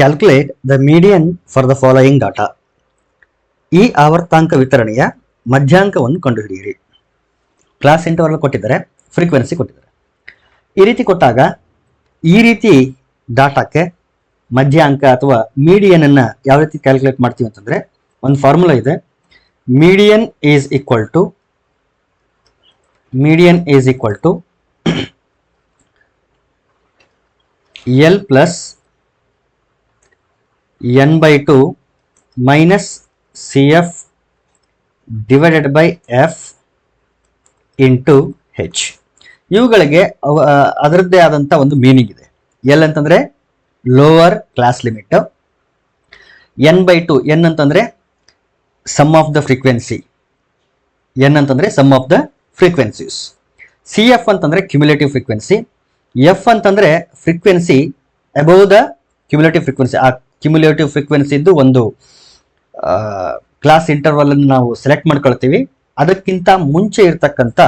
Calculate the median for the following data. ಈ ಆವರ್ತಾಂಕ ವಿತರಣೆಯ ಮಧ್ಯಾಂಕವನ್ನು ಕಂಡುಹಿಡಿಯಿರಿ. ಕ್ಲಾಸ್ ಇಂಟರ್ವಲ್ ಕೊಟ್ಟಿದ್ದಾರೆ, ಫ್ರೀಕ್ವೆನ್ಸಿ ಕೊಟ್ಟಿದ್ದಾರೆ. ಈ ರೀತಿ ಕೊಟ್ಟಾಗ ಈ ರೀತಿ ಡಾಟಾಕ್ಕೆ ಮಧ್ಯಾಂಕ ಅಥವಾ ಮೀಡಿಯನ್ ಅನ್ನ ಯಾವ ರೀತಿ ಕ್ಯಾಲ್ಕುಲೇಟ್ ಮಾಡ್ತೀವಿ ಅಂತಂದ್ರೆ, ಒಂದು ಫಾರ್ಮುಲಾ ಇದೆ. Median is equal to L plus n/2 minus CF divided by F into H. ಇವುಗಳಿಗೆ ಅದರದ್ದೇ ಆದಂಥ ಒಂದು ಮೀನಿಂಗ್ ಇದೆ. L ಅಂತಂದ್ರೆ lower class limit, n/2 n ಅಂತಂದ್ರೆ sum of the frequency, n ಅಂತಂದ್ರೆ sum of the frequencies, CF ಅಂತಂದ್ರೆ cumulative frequency, F ಅಂತಂದ್ರೆ frequency above the cumulative frequency. ಆ ಕ್ಯುಮ್ಯುಲೇಟಿವ್ ಫ್ರೀಕ್ವೆನ್ಸಿ ಇದ್ದು ಒಂದು ಕ್ಲಾಸ್ ಇಂಟರ್ವಲ್ ಅನ್ನು ನಾವು ಸೆಲೆಕ್ಟ್ ಮಾಡ್ಕೊಳ್ತೀವಿ. ಅದಕ್ಕಿಂತ ಮುಂಚೆ ಇರ್ತಕ್ಕಂಥ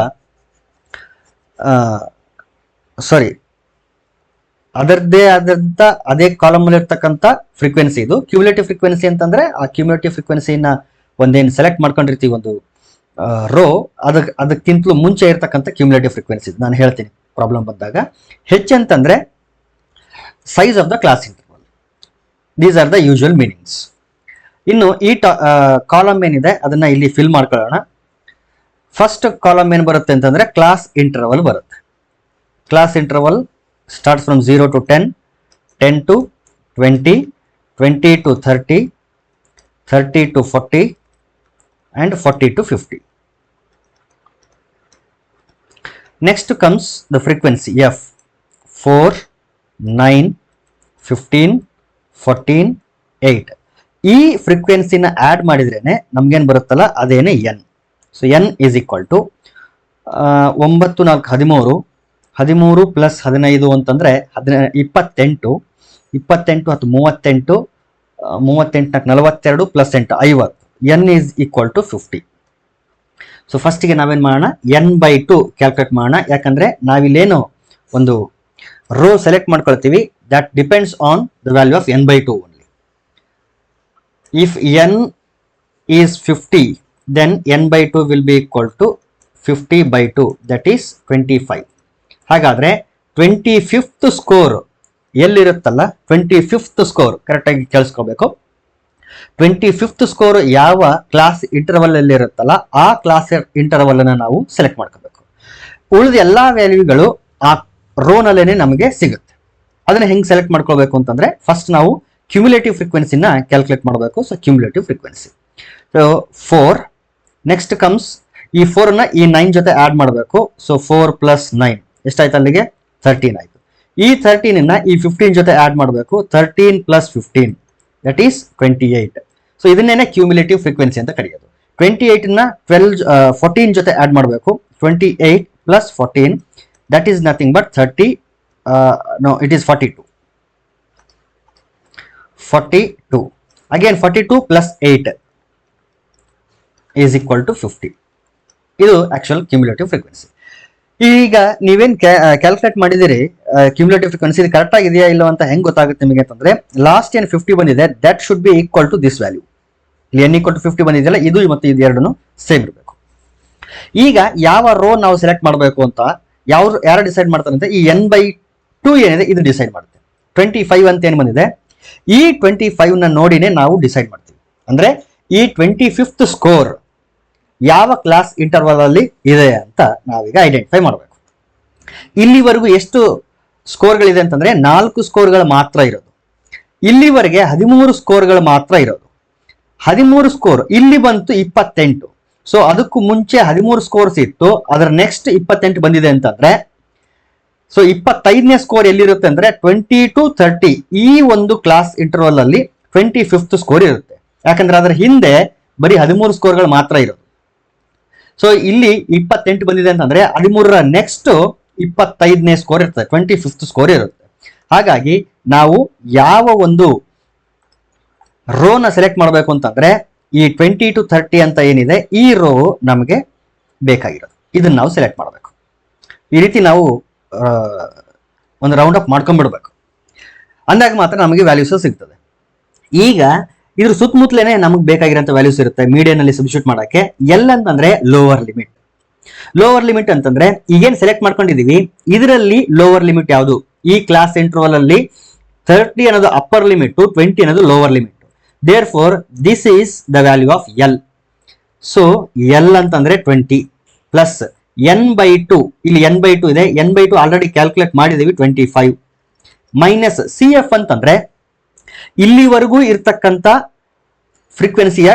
ಅದರದ್ದೇ ಆದಂತ ಅದೇ ಕಾಲಮ್ ಅಲ್ಲಿ ಇರ್ತಕ್ಕಂಥ ಫ್ರೀಕ್ವೆನ್ಸಿ ಇದು ಕ್ಯುಮ್ಯುಲೇಟಿವ್ ಫ್ರೀಕ್ವೆನ್ಸಿ ಅಂತಂದ್ರೆ ಆ ಕ್ಯುಮ್ಯುಲೇಟಿವ್ ಫ್ರೀಕ್ವೆನ್ಸಿನ ಒಂದೇನು ಸೆಲೆಕ್ಟ್ ಮಾಡ್ಕೊಂಡಿರ್ತೀವಿ ಒಂದು ರೋ, ಅದಕ್ಕಿಂತಲೂ ಮುಂಚೆ ಇರ್ತಕ್ಕಂಥ ಕ್ಯುಮ್ಯುಲೇಟಿವ್ ಫ್ರೀಕ್ವೆನ್ಸಿ ನಾನು ಹೇಳ್ತೀನಿ ಪ್ರಾಬ್ಲಮ್ ಬಂದಾಗ. ಹೆಚ್ ಅಂತಂದ್ರೆ size of the class interval. These are the usual meanings. ಇನ್ನು ಈ ಕಾಲಮ್ ಏನಿದೆ ಅದನ್ನ ಇಲ್ಲಿ ಫಿಲ್ ಮಾಡ್ಕೊಳ್ಳೋಣ. ಫಸ್ಟ್ ಕಾಲಮ್ ಏನು ಬರುತ್ತೆ ಅಂತಂದ್ರೆ ಕ್ಲಾಸ್ ಇಂಟರ್ವಲ್ ಬರುತ್ತೆ. Class interval starts from 0 to 10, 10 to 20, 20 to 30, 30 to 40 and 40 to 50. Next comes the frequency F, 4, 9, 15, 14, 8. ಈ ಫ್ರೀಕ್ವೆನ್ಸಿನ ಆಡ್ ಮಾಡಿದ್ರೇನೆ ನಮ್ಗೇನು ಬರುತ್ತಲ್ಲ ಅದೇನೆ n. So n is equal to 9 4 13, 13 plus 15 ಅಂತಂದ್ರೆ 28, 28 10 38, 38 42 plus 8 50. n is equal to 50. So ಫಸ್ಟಿಗೆ ನಾವೇನು ಮಾಡೋಣ, n/2 calculate ಮಾಡೋಣ. ಯಾಕಂದ್ರೆ ನಾವಿಲ್ಲೇನು ಒಂದು ರೋ ಸೆಲೆಕ್ಟ್ ಮಾಡ್ಕೊಳ್ತೀವಿ, that depends on the value of n/2 only. If n is 50, then n/2 will be equal to 50/2, that is 25. ಹಾಗಾದ್ರೆ 25th score ಎಲ್ಲಿರುತ್ತಲ್ಲ, 25th score ಕರೆಕ್ಟಾಗಿ ಕೇಳಿಸ್ಕೋಬೇಕು. 25th score ಯಾವ ಕ್ಲಾಸ್ ಇಂಟರ್ವಲ್ ಅಲ್ಲಿ ಇರುತ್ತಲ್ಲ ಆ ಕ್ಲಾಸ್ ಇಂಟರ್ವಲ್ ಅನ್ನ ನಾವು select ಮಾಡ್ಕೋಬೇಕು. ಉಳಿದ ಎಲ್ಲಾ ವ್ಯಾಲ್ಯೂಗಳು ಆ ರೋನಲ್ಲೇನೆ ನಮಗೆ ಸಿಗುತ್ತೆ. ಅದನ್ನ ಹೆಂಗ್ ಸೆಲೆಕ್ಟ್ ಮಾಡ್ಕೋಬೇಕು ಅಂತಂದ್ರೆ, ಫಸ್ಟ್ ನಾವು ಕ್ಯುಮ್ಯುಲೇಟಿವ್ ಫ್ರೀಕ್ವೆನ್ಸಿನ ಕ್ಯಾಲ್ಕುಲೇಟ್ ಮಾಡಬೇಕು. So cumulative frequency 4. Next comes ಈ 4 ನ ಈ 9 ಜೊತೆ ಆಡ್ ಮಾಡಬೇಕು. ಸೊ 4 ಪ್ಲಸ್ 9 ಎಷ್ಟಾಯ್ತು ಅಲ್ಲಿಗೆ 13 ಆಯ್ತು. ಈ 13 ಈ 15 ಜೊತೆ ಆಡ್ ಮಾಡಬೇಕು. 13 ಪ್ಲಸ್ 15 ದಟ್ ಈಸ್ 28. ಸೊ ಇದನ್ನೇನೆ ಕ್ಯುಮ್ಯುಲೇಟಿವ್ ಫ್ರೀಕ್ವೆನ್ಸಿ ಅಂತ ಕರೆಯೋದು. 28 ನ 14 ಜೊತೆ ಆಡ್ ಮಾಡಬೇಕು. 28 plus 14 that is nothing but 30. No, it is 42. 42 again 42 plus 8 is equal to 50. ಇದು ಆಕ್ಚುಯಲ್ ಕ್ಯುಮ್ಯುಲೇಟಿವ್ ಫ್ರೀಕ್ವೆನ್ಸಿ. ಈಗ ನೀವೇನ್ ಕ್ಯಾಲ್ಕುಲೇಟ್ ಮಾಡಿದಿರಿ ಕ್ಯುಮ್ಯುಲೇಟಿವ್ ಫ್ರೀಕ್ವೆನ್ಸಿ, ಇದು ಕರೆಕ್ಟ್ ಆಗಿದೆಯಾ ಇಲ್ಲ ಅಂತ ಹೆಂಗ್ ಗೊತ್ತಾಗುತ್ತೆ ನಿಮಗೆ ಅಂತಂದ್ರೆ, ಲಾಸ್ಟ್ ಏನ್ 50 ಬಂದಿದೆ that should be equal to this value. ಇಲ್ಲಿ n ಈಕ್ವಲ್ ಟು 50 ಬಂದಿದೆಯಲ್ಲ, ಇದು ಮತ್ತು ಇದು ಎರಡೂ ಸೇಮ್ ಇರಬೇಕು. ಈಗ ಯಾವ ರೋ ನಾವು ಸೆಲೆಕ್ಟ್ ಮಾಡಬೇಕು ಅಂತ ಯಾರು ಡಿಸೈಡ್ ಮಾಡ್ತಾರೆ ಅಂತ, ಈ n/2 ಏನಿದೆ ಇದು ಡಿಸೈಡ್ ಮಾಡುತ್ತೆ. 25 ಅಂತ ಏನು ಬಂದಿದೆ, ಈ 25 ನ ನೋಡಿನೇ ನಾವು ಡಿಸೈಡ್ ಮಾಡ್ತೀವಿ. ಅಂದ್ರೆ ಈ 25th ಸ್ಕೋರ್ ಯಾವ ಕ್ಲಾಸ್ ಇಂಟರ್ವಲ್ ಅಲ್ಲಿ ಇದೆ ಅಂತ ನಾವೀಗ ಐಡೆಂಟಿಫೈ ಮಾಡಬೇಕು. ಇಲ್ಲಿವರೆಗೂ ಎಷ್ಟು ಸ್ಕೋರ್ಗಳಿದೆ ಅಂತಂದ್ರೆ 4 ಸ್ಕೋರ್ಗಳು ಮಾತ್ರ ಇರೋದು. ಇಲ್ಲಿವರೆಗೆ 13 ಸ್ಕೋರ್ಗಳು ಮಾತ್ರ ಇರೋದು. 13 ಸ್ಕೋರ್ ಇಲ್ಲಿ ಬಂತು 28. ಸೊ ಅದಕ್ಕೂ ಮುಂಚೆ 13 ಸ್ಕೋರ್ಸ್ ಇತ್ತು, ಅದರ ನೆಕ್ಸ್ಟ್ 28 ಬಂದಿದೆ ಅಂತಂದ್ರೆ, ಸೊ 25ನೇ ಸ್ಕೋರ್ ಎಲ್ಲಿರುತ್ತೆ ಅಂದ್ರೆ 20 to 30. ಈ ಒಂದು ಕ್ಲಾಸ್ ಇಂಟರ್ವಲ್ ಅಲ್ಲಿ 25th ಸ್ಕೋರ್ ಇರುತ್ತೆ. ಯಾಕಂದ್ರೆ ಅದರ ಹಿಂದೆ ಬರೀ 13 ಸ್ಕೋರ್ಗಳು ಮಾತ್ರ ಇರೋದು. ಸೊ ಇಲ್ಲಿ 28 ಬಂದಿದೆ ಅಂತಂದ್ರೆ 13ರ ನೆಕ್ಸ್ಟ್ 25ನೇ ಸ್ಕೋರ್ ಇರ್ತದೆ, 25th ಸ್ಕೋರ್ ಇರುತ್ತೆ. ಹಾಗಾಗಿ ನಾವು ಯಾವ ಒಂದು ರೋನ ಸೆಲೆಕ್ಟ್ ಮಾಡಬೇಕು ಅಂತಂದ್ರೆ ಈ 20 to 30 ಅಂತ ಏನಿದೆ ಈ ರೋ ನಮಗೆ ಬೇಕಾಗಿರೋದು, ಇದನ್ನ ನಾವು ಸೆಲೆಕ್ಟ್ ಮಾಡಬೇಕು. ಈ ರೀತಿ ನಾವು ಒಂದು ರೌಂಡ್ ಅಪ್ ಮಾಡ್ಕೊಂಡ್ಬಿಡ್ಬೇಕು. ಅಂದಾಗ ಮಾತ್ರ ನಮಗೆ ವ್ಯಾಲ್ಯೂಸ್ ಸಿಗ್ತದೆ. ಈಗ ಇದ್ರ ಸುತ್ತಮುತ್ತಲೇನೆ ನಮಗೆ ಬೇಕಾಗಿರೋಂಥ ವ್ಯಾಲ್ಯೂಸ್ ಇರುತ್ತೆ ಮೀಡಿಯನ್ ಅಲ್ಲಿ ಸಬ್ಸ್ಟಿಟ್ಯೂಟ್ ಮಾಡಕ್ಕೆ. ಎಲ್ ಅಂತಂದ್ರೆ ಲೋವರ್ ಲಿಮಿಟ್. ಲೋವರ್ ಲಿಮಿಟ್ ಅಂತಂದ್ರೆ ಈಗೇನ್ ಸೆಲೆಕ್ಟ್ ಮಾಡ್ಕೊಂಡಿದೀವಿ ಇದರಲ್ಲಿ ಲೋವರ್ ಲಿಮಿಟ್ ಯಾವುದು? ಈ ಕ್ಲಾಸ್ ಇಂಟರ್ವಲ್ ಅಲ್ಲಿ 30 ಅನ್ನೋದು ಅಪ್ಪರ್ ಲಿಮಿಟ್, 20 ಅನ್ನೋದು lower limit. Therefore this is the value of L. So L ಅಂತಂದ್ರೆ 20 ಪ್ಲಸ್ n/2, ಇಲ್ಲಿ n/2 ಇದೆ, n/2 ಆಲ್ರೆಡಿ ಕ್ಯಾಲ್ಕುಲೇಟ್ ಮಾಡಿದೀವಿ 25 ಮೈನಸ್ ಸಿ ಎಫ್ ಅಂತಂದ್ರೆ ಇಲ್ಲಿವರೆಗೂ ಇರ್ತಕ್ಕಂಥ ಫ್ರೀಕ್ವೆನ್ಸಿಯ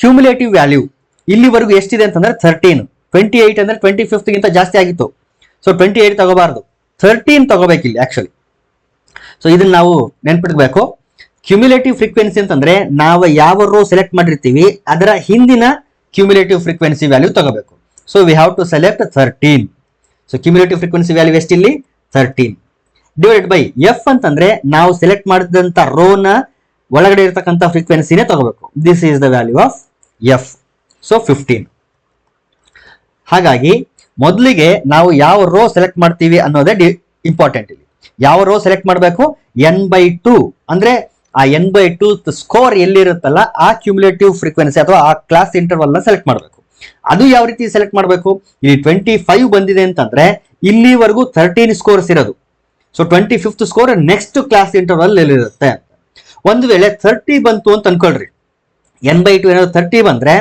ಕ್ಯೂಮುಲೇಟಿವ್ ವ್ಯಾಲ್ಯೂ ಇಲ್ಲಿವರೆಗೂ ಎಷ್ಟಿದೆ ಅಂತಂದ್ರೆ 13. 28 ಅಂದ್ರೆ 25 ಗಿಂತ ಜಾಸ್ತಿ ಆಗಿತ್ತು. ಸೊ 28 ತಗೋಬಾರ್ದು, 13 ತಗೋಬೇಕಿಲ್ಲಿ ಆಕ್ಚುಲಿ. ಸೊ ಇದನ್ನ ನಾವು ನೆನ್ಪಿಡ್ಬೇಕು. ಕ್ಯೂಮುಲೇಟಿವ್ ಫ್ರೀಕ್ವೆನ್ಸಿ ಅಂತಂದ್ರೆ ನಾವು ಯಾವ ರೋ ಸೆಲೆಕ್ಟ್ ಮಾಡಿರ್ತೀವಿ ಅದರ ಹಿಂದಿನ ಕ್ಯೂಮುಲೇಟಿವ್ ಫ್ರೀಕ್ವೆನ್ಸಿ ವ್ಯಾಲ್ಯೂ ತಗೋಬೇಕು. So we have to select 13. So cumulative frequency value ಎಷ್ಟಿಲ್ಲಿ 13 ಡಿವೈಡೆಡ್ ಬೈ ಎಫ್ ಅಂತಂದ್ರೆ ನಾವು ಸೆಲೆಕ್ಟ್ ಮಾಡಿದಂತ ರೋನ ಒಳಗಡೆ ಇರತಕ್ಕಂಥ ಫ್ರೀಕ್ವೆನ್ಸಿನೇ ತಗೋಬೇಕು. This is the value of F. So 15. ಹಾಗಾಗಿ ಮೊದಲಿಗೆ ನಾವು ಯಾವ ರೋ ಸೆಲೆಕ್ಟ್ ಮಾಡ್ತೀವಿ ಅನ್ನೋದೇ ಇಂಪಾರ್ಟೆಂಟ್. ಇಲ್ಲಿ ಯಾವ ರೋ ಸೆಲೆಕ್ಟ್ ಮಾಡಬೇಕು? n/2 ಅಂದ್ರೆ ಆ n/2 ಸ್ಕೋರ್ ಎಲ್ಲಿರುತ್ತಲ್ಲ ಆ ಕ್ಯೂಮುಲೇಟಿವ್ ಫ್ರೀಕ್ವೆನ್ಸಿ ಅಥವಾ ಆ ಕ್ಲಾಸ್ ಇಂಟರ್ವಲ್ ನ ಸೆಲೆಕ್ಟ್ ಮಾಡಬೇಕು. ಅದು ಯಾವ ರೀತಿ ಸೆಲೆಕ್ಟ್ ಮಾಡಬೇಕು? ಇಲ್ಲಿ 25 ಬಂದಿದೆ ಅಂತಂದ್ರೆ ಇಲ್ಲಿವರೆಗೂ 13 ಸ್ಕೋರ್ಸ್ ಇರೋದು. So 25th score next class interval ಎಲ್ಲಿರುತ್ತೆ. ಒಂದು ವೇಳೆ 30 ಬಂತು ಅಂತ ಅನ್ಕೊಳ್ರಿ, n/2 ಏನಾದ್ರು 30 ಬಂದ್ರೆ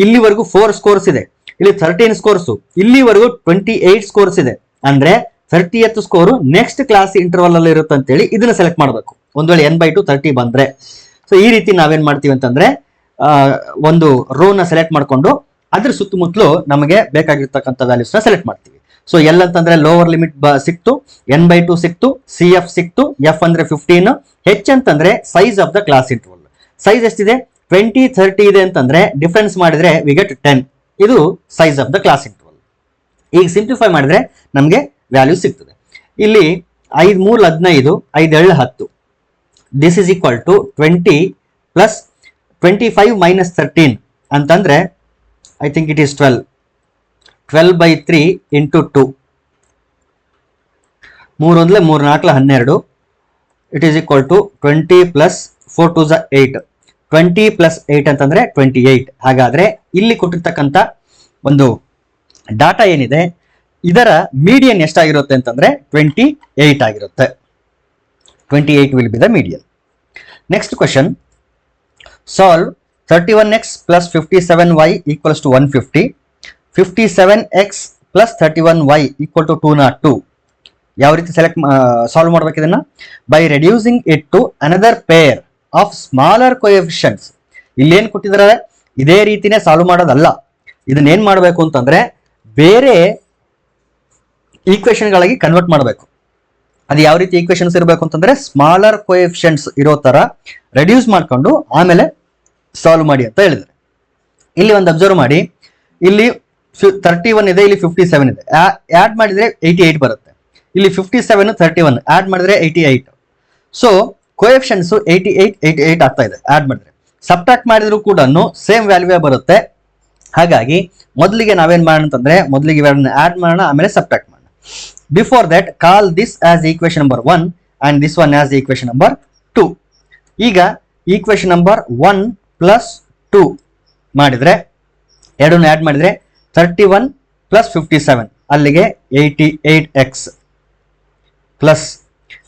ಇಲ್ಲಿವರೆಗೂ 4 ಸ್ಕೋರ್ಸ್ ಇದೆ, ಇಲ್ಲಿ 13 ಸ್ಕೋರ್ಸ್, ಇಲ್ಲಿವರೆಗೂ 28 ಸ್ಕೋರ್ಸ್ ಇದೆ. ಅಂದ್ರೆ 30th score next class interval ಅಲ್ಲಿ ಇರುತ್ತೆ ಅಂತೇಳಿ ಇದನ್ನ ಸೆಲೆಕ್ಟ್ ಮಾಡಬೇಕು. ಒಂದ್ ವೇಳೆ n/2 30 ಬಂದ್ರೆ. ಸೊ ಈ ರೀತಿ ನಾವೇನ್ ಮಾಡ್ತೀವಿ ಅಂತಂದ್ರೆ ಒಂದು ರೋನ ಸೆಲೆಕ್ಟ್ ಮಾಡ್ಕೊಂಡು ಅದ್ರ ಸುತ್ತಮುತ್ತಲು ನಮಗೆ ಬೇಕಾಗಿರ್ತಕ್ಕಂಥ ವ್ಯಾಲ್ಯೂಸ್ ನ ಸೆಲೆಕ್ಟ್ ಮಾಡ್ತೀವಿ. ಸೊ ಎಲ್ ಅಂತಂದ್ರೆ ಲೋವರ್ ಲಿಮಿಟ್ ಸಿಕ್ತು, n/2 ಸಿಕ್ತು, ಸಿ ಎಫ್ ಸಿಕ್ತು, ಎಫ್ ಅಂದ್ರೆ 15, ಹೆಚ್ ಅಂತಂದ್ರೆ size of the class interval. Size ಎಷ್ಟಿದೆ? 20, 30 ಇದೆ ಅಂತಂದ್ರೆ ಡಿಫರೆನ್ಸ್ ಮಾಡಿದ್ರೆ ವಿ ಗೆಟ್ 10. ಇದು size of the class interval. ಈಗ ಸಿಂಪ್ಲಿಫೈ ಮಾಡಿದ್ರೆ ನಮಗೆ ವ್ಯಾಲ್ಯೂ ಸಿಗ್ತದೆ. ಇಲ್ಲಿ 5 3 15, 5 7 10. This is equal to 20 plus 25 minus 13 ಅಂತಂದ್ರೆ I think it is 12. 12/3 into 2. 3 1 3 4 12. It is equal to 20 plus 4 2 8. 20 plus 8 ಅಂತಂದ್ರೆ 28. ಹಾಗಾದ್ರೆ ಇಲ್ಲಿ ಕೊಟ್ಟಿರ್ತಕ್ಕಂಥ ಒಂದು ಡಾಟಾ ಏನಿದೆ ಇದರ ಮೀಡಿಯನ್ ಎಷ್ಟಾಗಿರುತ್ತೆ ಅಂತಂದ್ರೆ 28 ಆಗಿರುತ್ತೆ. 28 will be the median. Next question, solve 31x plus 57y equals to 150. 57x plus 31y equal to 202. ಯಾವ ರೀತಿ ಸಾಲ್ವ್ ಮಾಡ್ಬೇಕು ಇದನ್ನ? By reducing it to another pair of smaller coefficients. ಇಲ್ಲೇನ್ ಕೊಟ್ಟಿದ್ದಾರೆ ಇದೇ ರೀತಿನೇ ಸಾಲ್ವ್ ಮಾಡೋದಲ್ಲ. ಇದನ್ನ ಏನ್ ಮಾಡಬೇಕು ಅಂತಂದ್ರೆ ಬೇರೆ ಈಕ್ವೇಶನ್ ಗಳಾಗಿ ಕನ್ವರ್ಟ್ ಮಾಡಬೇಕು. ಅದು ಯಾವ ರೀತಿ ಈಕ್ವೇಶನ್ಸ್ ಇರಬೇಕು ಅಂತಂದ್ರೆ ಸ್ಮಾಲರ್ ಕೋಎಫಿಷಿಯಂಟ್ಸ್ ಇರೋ ತರ ರೆಡ್ಯೂಸ್ ಮಾಡ್ಕೊಂಡು ಆಮೇಲೆ ಸಾಲ್ವ್ ಮಾಡಿ ಅಂತ ಹೇಳಿದ್ದಾರೆ. ಇಲ್ಲಿ ಒಂದು ಅಬ್ಸರ್ವ್ ಮಾಡಿ, ಇಲ್ಲಿ 31 ಇದೆ, ಇಲ್ಲಿ 57 ಇದೆ. ಆಡ್ ಮಾಡಿದ್ರೆ 88 ಬರುತ್ತೆ. ಇಲ್ಲಿ 57 31 ಆಡ್ ಮಾಡಿದ್ರೆ 88. ಸೊ ಕೋಎಫಿಷಿಯಂಟ್ಸ್ 88 88 ಆಗ್ತಾ ಇದೆ ಆಡ್ ಮಾಡಿದ್ರೆ. ಸಬ್ಟ್ರಾಕ್ಟ್ ಮಾಡಿದ್ರು ಕೂಡ ಸೇಮ್ ವ್ಯಾಲ್ಯೂವೇ ಬರುತ್ತೆ. ಹಾಗಾಗಿ ಮೊದಲಿಗೆ ನಾವೇನ್ ಮಾಡೋಣ ಅಂತಂದ್ರೆ ಮೊದಲಿಗೆ ಆಡ್ ಮಾಡೋಣ, ಆಮೇಲೆ ಸಬ್ಟ್ರಾಕ್ಟ್ ಮಾಡೋಣ. Before that call this as equation number 1 and this one as equation number 2. ಈಗ ಈಕ್ವೇಶನ್ ನಂಬರ್ 1 ಪ್ಲಸ್ 2 ಮಾಡಿದ್ರೆ ಎರಡನ್ನು ಆಡ್ ಮಾಡಿದ್ರೆ 31 ಪ್ಲಸ್ 57 ಅಲ್ಲಿಗೆ 88x ಪ್ಲಸ್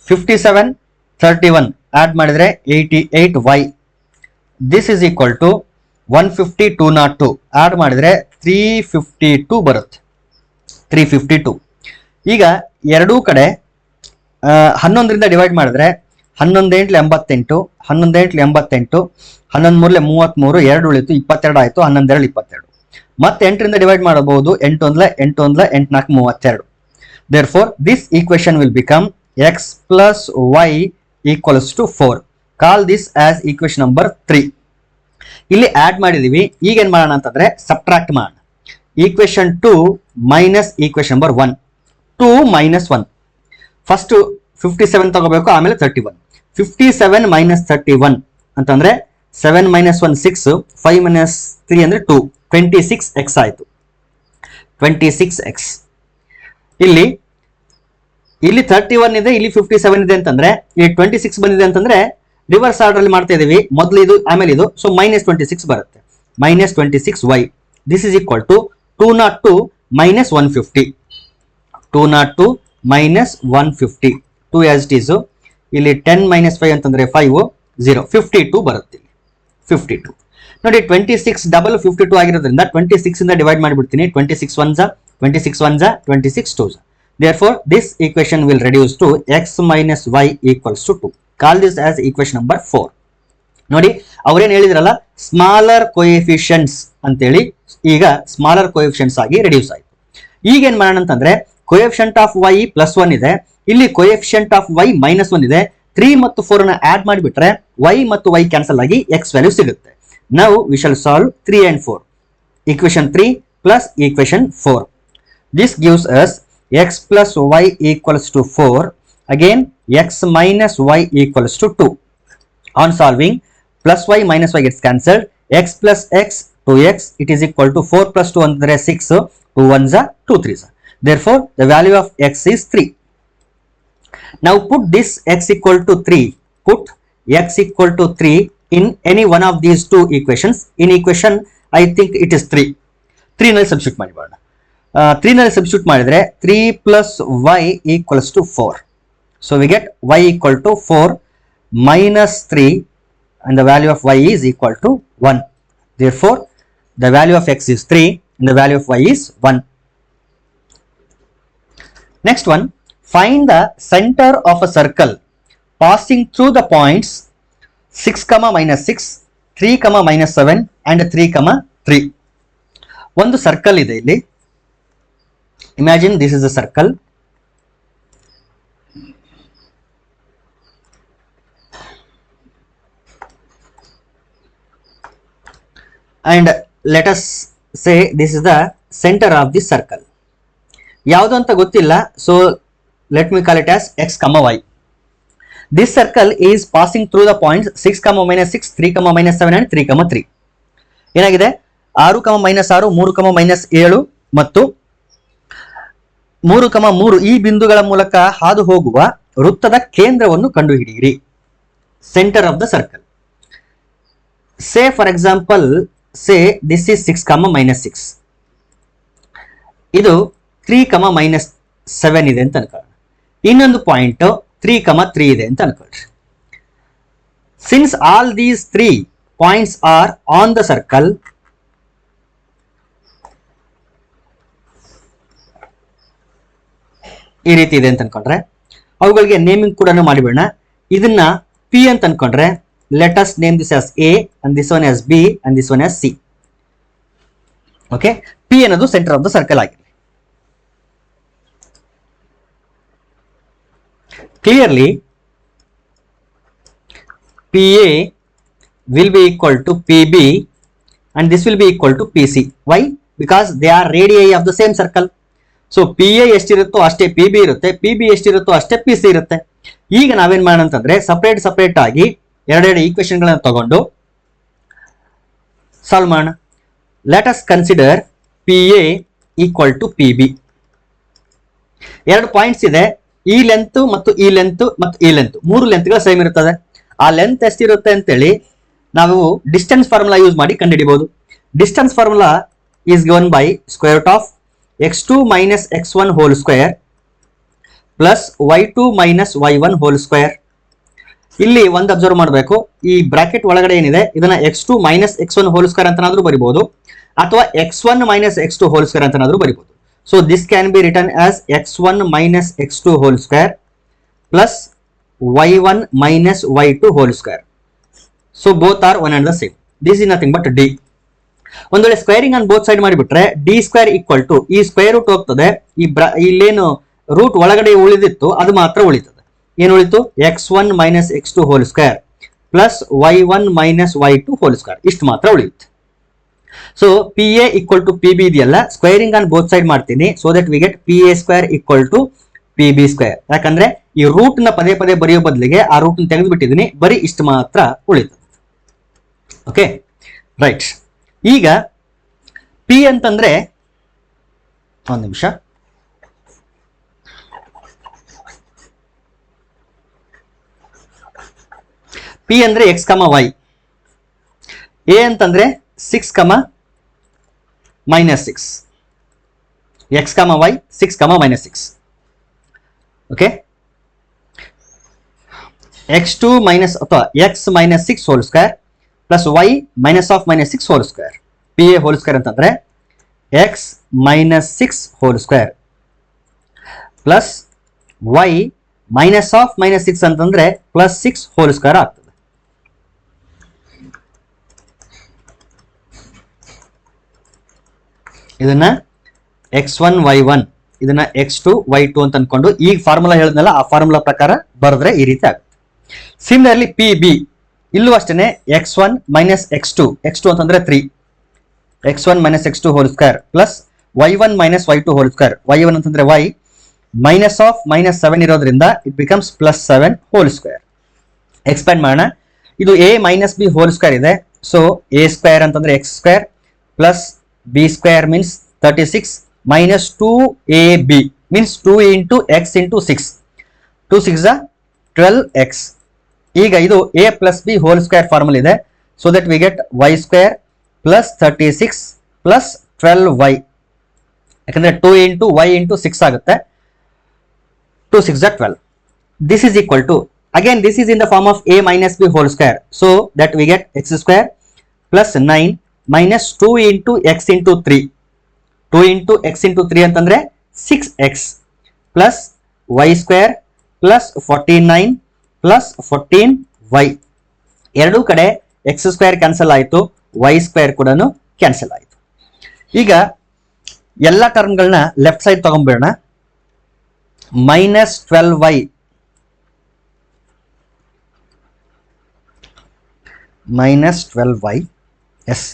57 31 ಆಡ್ ಮಾಡಿದ್ರೆ 88y. This is equal to 150 202 add ಮಾಡಿದ್ರೆ 352 ಬರುತ್ತೆ. 352. ಈಗ ಎರಡೂ ಕಡೆ 11ರಿಂದ ಡಿವೈಡ್ ಮಾಡಿದ್ರೆ 11 8 88, 11 8 88, 11 3 33, 2 ಉಳಿತು 22 ಆಯ್ತು, 11 2 22. ಮತ್ತೆ 8ರಿಂದ ಡಿವೈಡ್ ಮಾಡಬಹುದು, 8 1 8 1 8 4 32. Therefore, this equation will become x plus y equals to 4. Call this as equation number 3. ಇಲ್ಲಿ ಆಡ್ ಮಾಡಿದೀವಿ. ಈಗ ಏನ್ ಮಾಡೋಣ ಅಂತಂದ್ರೆ ಸಬ್ಟ್ರಾಕ್ಟ್ ಮಾಡೋಣ. Equation 2 minus equation number 1. 2 minus 1. First 57 ತಗೋಬೇಕು, ಆಮೇಲೆ 31. 57 ಮೈನಸ್ 31 ಅಂತಂದ್ರೆ 7 ಮೈನಸ್ 1 6, 5 ಮೈನಸ್ 3 ಅಂದ್ರೆ 2, 26x ಆಯ್ತು. 26x. ಇಲ್ಲಿ 31 ಇದೆ, ಇಲ್ಲಿ 57 ಇದೆ ಅಂತಂದ್ರೆ ಇಲ್ಲಿ 26 ಬಂದಿದೆ ಅಂತಂದ್ರೆ ರಿವರ್ಸ್ ಆರ್ಡರ್ ಅಲ್ಲಿ ಮಾಡ್ತಾ ಇದೀವಿ, ಮೊದಲು ಇದು ಆಮೇಲೆ ಇದು, ಸೊ -26 ಬರುತ್ತೆ. -26y this is equal to 202 -150. 202 -150 2 as it is. ಇಲ್ಲಿ 10 - 5 ಅಂತಂದ್ರೆ 5 0 52 ಬರುತ್ತೆ. 52 ನೋಡಿ, 26 ಡಬಲ್ 52 ಆಗಿರೋದ್ರಿಂದ 26 ಇಂದ ಡಿವೈಡ್ ಮಾಡಿಬಿಡ್ತೀನಿ. 26 1 26 1 26 2. Therefore, this equation will reduce to x minus y equals to 2. Call this as equation number 4. ನೋಡಿ, ಅವ್ರೇನ್ ಹೇಳಿದ್ರಲ್ಲ ಸ್ಮಾಲರ್ ಕೋಎಫಿಷಿಯಂಟ್ಸ್ ಅಂತೇಳಿ, ಈಗ ಸ್ಮಾಲರ್ ಕೋಎಫಿಷಿಯಂಟ್ಸ್ ಆಗಿ ರೆಡ್ಯೂಸ್ ಆಯ್ತು. ಈಗ ಏನ್ ಮಾಡೋಣ ಅಂತಂದ್ರೆ, ಕೋಎಫಿಷಿಯಂಟ್ ಆಫ್ y +1 ಇದೆ, ಇಲ್ಲಿ ಕೋಎಫಿಷಿಯಂಟ್ ಆಫ್ y -1 ಇದೆ. 3 ಮತ್ತು 4 ನ ಆಡ್ ಮಾಡಿಬಿಟ್ರೆ y ಮತ್ತು y ಕ್ಯಾನ್ಸಲ್ ಆಗಿ x ವ್ಯಾಲ್ಯೂ ಸಿಗುತ್ತೆ. Now we shall solve 3 and 4. Equation 3 plus equation 4. This gives us x plus y equals to 4. Again, x minus y equals to 2. On solving, plus y minus y gets cancelled. X plus x 2x. It is equal to 4 plus 2 under 6. 2 1s are 2 3s. Therefore, the value of x is 3. Now put this x equal to 3. Put x equal to 3 in any one of these two equations. In equation, I think it is 3. 3 ನಲ್ಲಿ substitute ಮಾಡಿಬೋಣ. 3 ನಲ್ಲಿ substitute ಮಾಡಿದ್ರೆ 3 plus y equals to 4. So we get y equal to 4 minus 3 and the value of y is equal to 1. Therefore, the value of x is 3 and the value of y is 1. Next one, find the center of a circle passing through the points 6, -6, 3, -7 and 3, 3. ಒಂದು circle ಇದೆ ಇಲ್ಲಿ. Imagine this is a circle. And let us say this is the center of the circle. ಯಾವುದು ಅಂತ ಗೊತ್ತಿಲ್ಲ, so let me call it as x, y. This circle is passing through the points 6, -6, 3, -7 and 3, 3. ಏನಾಗಿದೆ? 6, -6, 3, -7 ಮತ್ತು 3, 3 ಈ ಬಿಂದುಗಳ ಮೂಲಕ ಹಾದು ಹೋಗುವ ವೃತ್ತದ ಕೇಂದ್ರವನ್ನು ಕಂಡುಹಿಡಿಯಿರಿ. Centre of the circle. Say for example, say this is 6, -6. ಇದು 3, -7 ಇದೆ ಅಂತ ಅನ್ಕೊಳ್ಳೋಣ. ಇನ್ನೊಂದು ಪಾಯಿಂಟ್ 3, 3 ಇದೆ ಅಂತ ಅನ್ಕೊಳ್ರಿ. Since all these 3 points are on the circle, ಈ ರೀತಿ ಇದೆ ಅಂತ ಅನ್ಕೊಂಡ್ರೆ ಅವುಗಳಿಗೆ ನೇಮಿಂಗ್ ಕೂಡ ಮಾಡಿಬಿಡೋಣ. ಇದನ್ನ P ಅಂತ ಅನ್ಕೊಂಡ್ರೆ let us name this as A and this one as B and this one as C. Okay, P ಅನ್ನೋದು ಸೆಂಟರ್ ಆಫ್ ದ ಸರ್ಕಲ್ ಆಗಿದೆ. Clearly, PA will be equal to PB and this will be equal to PC. Why? Because they are radii of the same circle. So PA ಎಷ್ಟಿರುತ್ತೋ ಅಷ್ಟೇ PB ಇರುತ್ತೆ, PB ಎಷ್ಟಿರುತ್ತೋ ಅಷ್ಟೇ PC ಇರುತ್ತೆ. ಈಗ ನಾವೇನ್ ಮಾಡೋಣ ಅಂತಂದ್ರೆ separate ಆಗಿ ಎರಡೆರಡು ಈಕ್ವೇಶನ್ ಗಳನ್ನು ತಗೊಂಡು ಸಾಲ್ವ್ ಮಾಡೋಣ. Let us consider PA equal to PB. ಎರಡು ಪಾಯಿಂಟ್ಸ್ ಇದೆ, ಈ ಲೆಂತ್ ಮತ್ತು ಈ ಲೆಂತ್ ಮತ್ತು ಈ ಲೆಂತ್, 3 ಲೆಂತ್ಗಳು ಸೇಮ್ ಇರುತ್ತದೆ. ಆ ಲೆಂತ್ ಎಷ್ಟಿರುತ್ತೆ ಅಂತೇಳಿ ನಾವು ಡಿಸ್ಟೆನ್ಸ್ ಫಾರ್ಮುಲಾ ಯೂಸ್ ಮಾಡಿ ಕಂಡುಹಿಡಿಬಹುದು. Distance formula is given by square root of x2 minus x1 whole square plus y2 minus y1 whole square. ಇಲ್ಲಿ ಒಂದು ಅಬ್ಸರ್ವ್ ಮಾಡಬೇಕು, ಈ ಬ್ರಾಕೆಟ್ ಒಳಗಡೆ ಏನಿದೆ ಇದನ್ನ x2 minus x1 whole square ಅಂತನಾದ್ರೂ ಬರಿಬಹುದು ಅಥವಾ x1 minus x2 whole square ಅಂತನಾದ್ರೂ ಬರಿಬಹುದು. So this can be written as x1 minus x2 whole square plus y1 minus y2 whole square. So both are one and the same. This is nothing but d. ಒಂದು ವೇಳೆ squaring on both side ಮಾಡಿಬಿಟ್ರೆ d square equal to ಈ square root ಹೋಗ್ತದೆ, ಇಲ್ಲೇನು root ಒಳಗಡೆ ಉಳಿದಿತ್ತು ಅದು ಮಾತ್ರ ಉಳಿತದೆ. ಏನು ಉಳಿತು? x1 minus x2 whole square plus y1 minus y2 whole square, ಇಷ್ಟು ಮಾತ್ರ ಉಳಿಯುತ್ತೆ. So PA equal to PB ಇದೆಯಲ್ಲ, ಸ್ಕ್ವೇರಿಂಗ್ ಆನ್ ಬೋತ್ ಸೈಡ್ ಮಾಡ್ತೀನಿ, so that we get PA square equal to PB square. ಯಾಕಂದ್ರೆ ಈ ರೂಟ್ ನ ಪದೇ ಪದೇ ಬರೆಯೋ ಬದಲಿಗೆ ಆ ರೂಟ್ ನ ತೆಗೆದು ಬಿಟ್ಟಿದ್ದೀನಿ, ಬರೀ ಇಷ್ಟು ಮಾತ್ರ ಉಳಿತದೆ. Okay, right. ಈಗ P ಅಂತಂದ್ರೆ ಒಂದು ನಿಮಿಷ, P ಪಿ ಅಂದ್ರೆ ಎಕ್ಸ್ ಕಮ ವೈ, ಎ ಅಂತಂದ್ರೆ 6 ಕಮ -6, ಎಕ್ಸ್ ಕಮ Y 6 comma -6. Okay, x2 minus ಅಥವಾ x -6 whole square plus y -6 whole square, P A whole square ಅಂತಂದ್ರೆ x -6 whole square plus y -6 ಅಂತಂದ್ರೆ +6 ಹೋಲ್ ಸ್ಕ್ವೇರ್ ಆಗ್ತದೆ. ಇದನ್ನ x1 y1 ಇದನ್ನ x2 y2 ಅಂತ ಅನ್ಕೊಂಡು ಈಗ ಫಾರ್ಮುಲಾ ಹೇಳಿದ್ನಲ್ಲ ಆ ಫಾರ್ಮುಲಾ ಪ್ರಕಾರ ಬರೆದ್ರೆ ಈ ರೀತಿ ಆಗುತ್ತೆ. ಸಿಮಿಲರ್ಲಿ ಪಿ ಬಿ ಇಲ್ಲೂ ಅಷ್ಟೇ x1 -x2, x2 ಅಂತಂದ್ರೆ 3, x1 -x2 hole square plus y1 -y2 whole square, y1 ಅಂತಂದ್ರೆ y -7 ಇರೋದ್ರಿಂದ it becomes +7 whole square. Expand ಮಾಡೋಣ, ಇದು a - b ಹೋಲ್ ಸ್ಕ್ವೇರ್ ಇದೆ, ಸೊ a ಸ್ಕ್ವೇರ್ ಅಂತಂದ್ರೆ x square plus b square means 36 minus 2ab means 2 into x into 6, 2 6 12x. ಈಗ ಇದು a plus b whole square formula ಇದೆ, so that we get y square plus 36 plus 12y, ಯಾಕಂದ್ರೆ 2 into y into 6 ಆಗುತ್ತೆ, 2 6 12. This is equal to, again this is in the form of a minus b whole square, so that we get x square plus 9 minus 2 into x into 3, 2 into x into 3 ಅಂತಂದ್ರೆ 6x plus y square plus 49 plus 14y. ಎರಡೂ ಕಡೆ x square cancel ಆಯಿತು, y square ಕೂಡ cancel ಆಯಿತು. ಈಗ ಎಲ್ಲ ಟರ್ಮ್ಗಳನ್ನ left side ತಗೊಂಡ್ಬಿಡೋಣ. -12y -12y as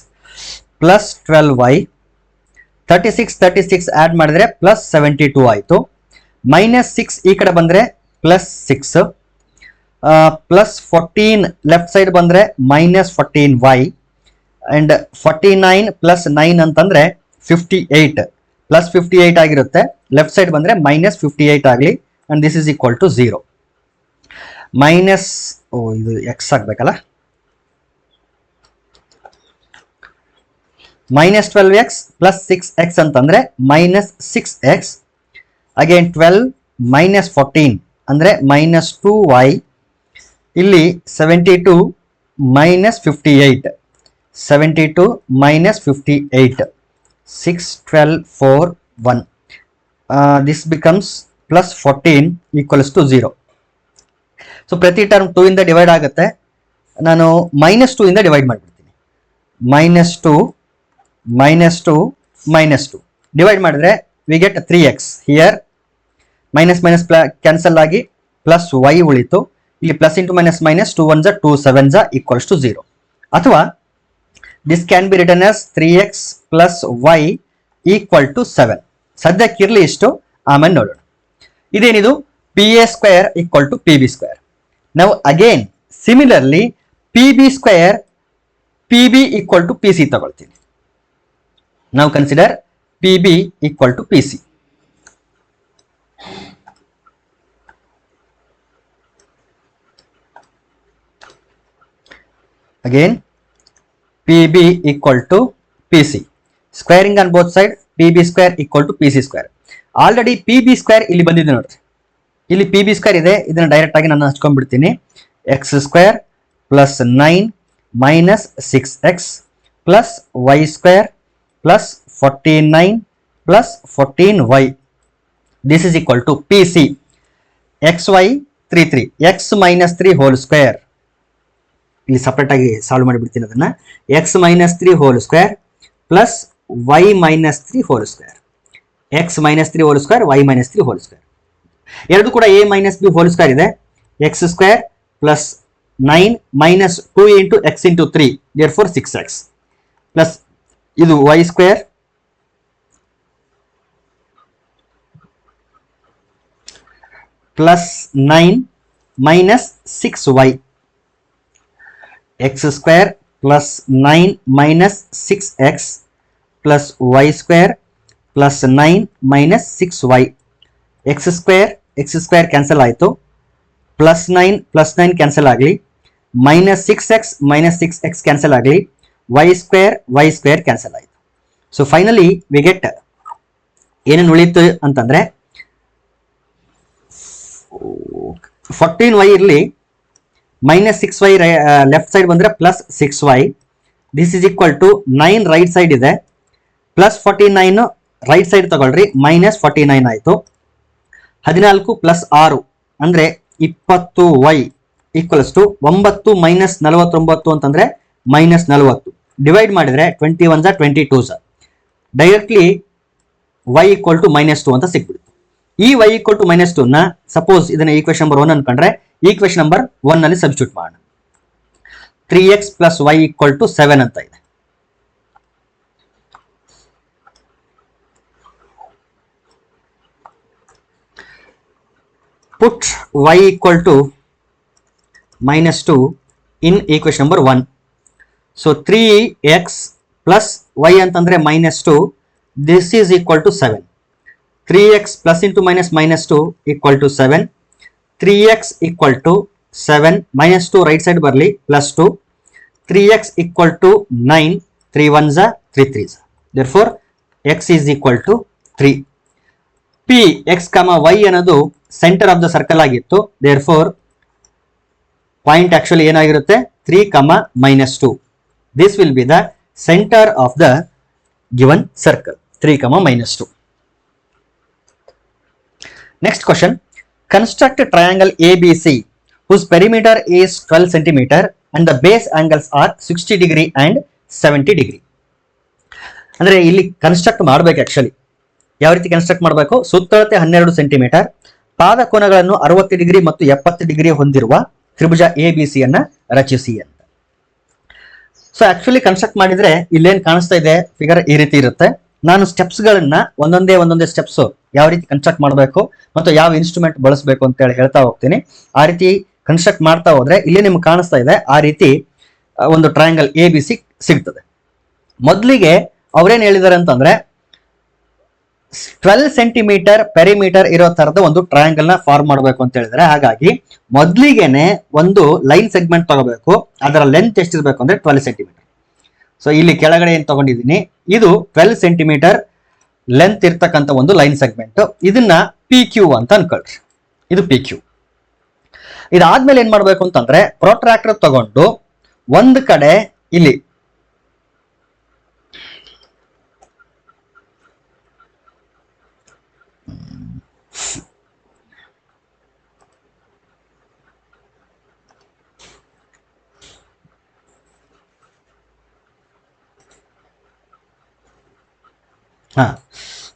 plus 12y, 36 add ಮಾಡಿದ್ರೆ +72 ಆಯಿತು, -6 ಈ ಕಡೆ ಬಂದ್ರೆ +6 ಪ್ಲಸ್ 14 ಲೆಫ್ಟ್ ಸೈಡ್ ಬಂದ್ರೆ -14y ಅಂಡ್ 49 ಪ್ಲಸ್ 9 ಅಂತಂದ್ರೆ 58 ಪ್ಲಸ್ 58 ಆಗಿರುತ್ತೆ, ಲೆಫ್ಟ್ ಸೈಡ್ ಬಂದ್ರೆ -58 ಆಗಲಿ and this is equal to 0. ಇದು ಎಕ್ಸ್ ಆಗ್ಬೇಕಲ್ಲ, -12x plus 6x ಅಂತಂದ್ರೆ -6x, ಅಗೇನ್ 12 -14 ಅಂದ್ರೆ -2y, ಇಲ್ಲಿ 72 -58, 72 -58, 6 12 4 1, this becomes +14 equals to 0. So ಪ್ರತಿ ಟರ್ಮ್ 2 ಇಂದ ಡಿವೈಡ್ ಆಗುತ್ತೆ, ನಾನು -2 ಇಂದ ಡಿವೈಡ್ ಮಾಡಿಬಿಡ್ತೀನಿ. -2 ಡಿವೈಡ್ ಮಾಡಿದ್ರೆ we get 3x, here minus cancel ಆಗಿ ಪ್ಲಸ್ y ಉಳಿತು, ಇಲ್ಲಿ plus into minus minus 2 1 2 7 equals to 0. ಅಥವಾ this can be written as 3x plus y equal to 7. ಸದ್ಯಕ್ಕಿರಲಿ ಇಷ್ಟು, ಆಮೇಲೆ ನೋಡೋಣ. ಇದೇನಿದು P A square equal to P B square. ನಾವು again similarly P B square P B equal to P C ತಗೊಳ್ತೀನಿ. ನಾವು consider P B equal to P C. Again PB equal to PC, squaring on both side, PB square equal to PC square. Already PB square ಇಲ್ಲಿ ಬಂದಿದೆ ನೋಡ್ರಿ, ಇಲ್ಲಿ PB square ಇದೆ, ಇದನ್ನ direct ಆಗಿ ನಾನು ಹಚ್ಕೊಂಡ್ಬಿಡ್ತೀನಿ. x square plus 9 minus 6x plus y square plus 49 plus 14y. This is equal to PC xy 3 x minus 3 whole square. ಇಲ್ಲಿ separate ಆಗಿ ಸಾಲ್ವ್ ಮಾಡಿಬಿಡ್ತೀನಿ ಅದನ್ನ. x minus 3 whole square plus y minus 3 whole square, x minus 3 whole square, y minus 3 whole square. ಎರಡು ಕೂಡ a minus b whole square ಇದೆ. x square plus 9 minus 2 into x into 3, therefore 6x plus ಇದು y square plus 9 minus 6y, x square plus 9 minus 6x plus y square plus 9 minus 6y. x square cancel ಆಯಿತು, plus 9 cancel ಆಗಲಿ, -6x cancel ಆಗಲಿ, y square cancel ಆಯಿತು. So finally we get ಏನೇನು ಉಳಿತು ಅಂತಂದ್ರೆ 14y ಇರಲಿ, -6y left side ಬಂದ್ರೆ +6y, this is equal to 9 right side ಇದೆ, +49 ರೈಟ್ ಸೈಡ್ ತಗೊಳ್ರಿ, -49 ಆಯಿತು. 14 + 6 ಅಂದ್ರೆ 20y ಈಕ್ವಲ್ಸ್ ಟು 9 - 49 ಅಂತಂದ್ರೆ -40. ಡಿವೈಡ್ ಮಾಡಿದ್ರೆ 21 22 ಡೈರೆಕ್ಟ್ಲಿ y ಈಕ್ವಲ್ ಟು -2 ಅಂತ ಸಿಕ್ಬಿಡುತ್ತೆ. ಈ y ಈಕ್ವಲ್ ಟು -2 ನ ಸಪೋಸ್ ಇದನ್ನ ಈಕ್ವೇಶನ್ ನಂಬರ್ 1 ಅನ್ಕೊಂಡ್ರೆ ಈಕ್ವೇಶನ್ ನಂಬರ್ 1 ನಲ್ಲಿ ಸಬ್ಸ್ಟಿಟ್ಯೂಟ್ ಮಾಡೋಣ. 3x + y ಈಕ್ವಲ್ ಟು 7 ಅಂತ ಇದೆ. Put y equal to -2 in equation number 1. So 3x plus y ಅಂತಂದ್ರೆ -2, this is equal to 7. 3x plus into -2 equal to 7. 3x equal to 7, -2 right side ಬರ್ಲಿ, +2. 3x equal to 9, 3 1s 3 3s. Therefore x is equal to 3. P x, y ಅನ್ನೋದು centre of the circle ಆಗಿತ್ತು. There four point actually ಏನಾಗಿರುತ್ತೆ 3, -2. This will be the centre of the given circle 3, -2. Next question, construct triangle ABC whose perimeter is 12 cm and the base angles are 60 degree and 70 degree. ಅಂದ್ರೆ ಇಲ್ಲಿ construct ಮಾಡಬೇಕು. Actually ಯಾವ ರೀತಿ construct ಮಾಡಬೇಕು? ಸುತ್ತಳತೆ 12 centimetre, ಪಾದ ಕೋನಗಳನ್ನು 60 ಡಿಗ್ರಿ ಮತ್ತು 70 ಡಿಗ್ರಿ ಹೊಂದಿರುವ ತ್ರಿಭುಜ ABC ಅನ್ನ ರಚಿಸಿ ಅಂತ. ಸೊ ಆಕ್ಚುಲಿ ಕನ್ಸ್ಟ್ರಕ್ಟ್ ಮಾಡಿದ್ರೆ ಇಲ್ಲೇನ್ ಕಾಣಿಸ್ತಾ ಇದೆ ಫಿಗರ್ ಈ ರೀತಿ ಇರುತ್ತೆ. ನಾನು ಸ್ಟೆಪ್ಸ್ ಗಳನ್ನ ಒಂದೊಂದೇ ಸ್ಟೆಪ್ಸ್ ಯಾವ ರೀತಿ ಕನ್ಸ್ಟ್ರಕ್ಟ್ ಮಾಡಬೇಕು ಮತ್ತು ಯಾವ ಇನ್ಸ್ಟ್ರೂಮೆಂಟ್ ಬಳಸಬೇಕು ಅಂತ ಹೇಳಿ ಹೇಳ್ತಾ ಹೋಗ್ತೀನಿ. ಆ ರೀತಿ ಕನ್ಸ್ಟ್ರಕ್ಟ್ ಮಾಡ್ತಾ ಹೋದ್ರೆ ಇಲ್ಲಿ ನಿಮ್ಗೆ ಕಾಣಿಸ್ತಾ ಇದೆ ಆ ರೀತಿ ಒಂದು ಟ್ರಯಾಂಗಲ್ ABC ಸಿಗ್ತದೆ. ಮೊದಲಿಗೆ ಅವ್ರೇನ್ ಹೇಳಿದಾರೆ ಅಂತಂದ್ರೆ 12 ಸೆಂಟಿಮೀಟರ್ ಪೆರಿಮೀಟರ್ ಇರೋ ತರದ ಒಂದು ಟ್ರಯಾಂಗಲ್ ನ ಫಾರ್ಮ್ ಮಾಡಬೇಕು ಅಂತ ಹೇಳಿದ್ರೆ, ಹಾಗಾಗಿ ಮೊದಲಿಗೆನೆ ಒಂದು ಲೈನ್ ಸೆಗ್ಮೆಂಟ್ ತಗೋಬೇಕು. ಅದರ ಲೆಂತ್ ಎಷ್ಟಿರ್ಬೇಕು ಅಂದ್ರೆ 12 ಸೆಂಟಿಮೀಟರ್. ಸೊ ಇಲ್ಲಿ ಕೆಳಗಡೆ ಏನ್ ತಗೊಂಡಿದ್ದೀನಿ, ಇದು 12 ಸೆಂಟಿಮೀಟರ್ ಲೆಂತ್ ಇರ್ತಕ್ಕಂಥ ಒಂದು ಲೈನ್ ಸೆಗ್ಮೆಂಟ್. ಇದನ್ನ PQ ಅಂತ ಅನ್ಕೊಳ್ರಿ. ಇದು PQ. ಇದಾದ್ಮೇಲೆ ಏನ್ ಮಾಡ್ಬೇಕು ಅಂತಂದ್ರೆ ಪ್ರೊಟ್ರಾಕ್ಟರ್ ತಗೊಂಡು ಒಂದ್ ಕಡೆ ಇಲ್ಲಿ